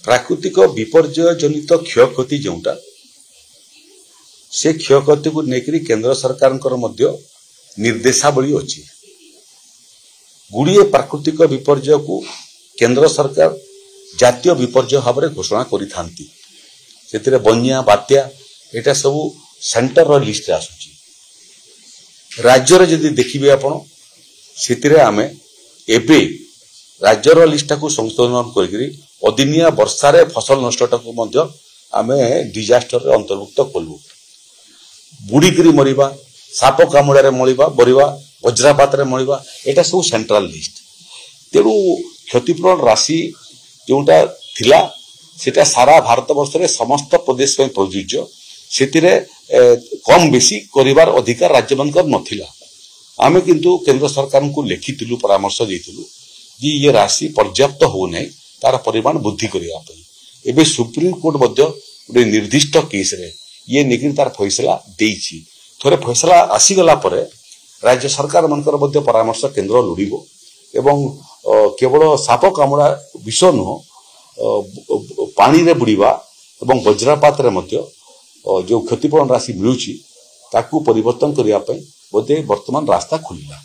प्राकृतिक विपर्यय जनित क्षयक्षति जोटा से क्षयक्षति को लेकर केंद्र सरकार निर्देशावली अच्छी गुड़िए प्राकृतिक विपर्यय को केंद्र सरकार जातीय विपर्यय भाव में घोषणा करि बन्या बात्या एटा सब सेंटर लिस्ट आसुची राज्यर जदि देखिबे आपण सेतिरे आमे एबे राज्यर लिस्ट को संशोधन करिकरी अदिनिया वर्षारे फसल नष्टटा को मध्य आमे डिजास्टर रे अंतर्भुक्त कलु बुड़ीकरी मरिबा साप कामुड़ारे मरिबा बरिबा वज्रपात रे मरिबा एटा सब सेंट्रल लिस्ट तेणु क्षतिपूरण राशि जोटा थिला सेटा सारा भारत वर्ष रे समस्त प्रदेश में प्रযোज्य सेतिरे कम बेसी करिवार अधिकार राज्य मानकर नथिला आमे किंतु केंद्र सरकार को लिखिथिलु परामर्श देथिलु कि ये राशि पर्याप्त हो नै तार परिमाण वृद्धि करिया पई एबे सुप्रीम कोर्ट मध्य गोटे निर्दिष्ट केस रे ये निकिन तार फैसला देइछि थोरे फैसला आसी गला परे राज्य सरकार मानकर मध्य परामर्श केंद्र लोडिबो एवं केवल साप कामुड़ा विष नुह पानी रे बुड़ीबा एवं वज्रपात रे मध्य जो क्षतिपूरण राशि मिलुछि ताकू परिवर्तन करिया पई बोधे वर्तमान रास्ता खुलिला।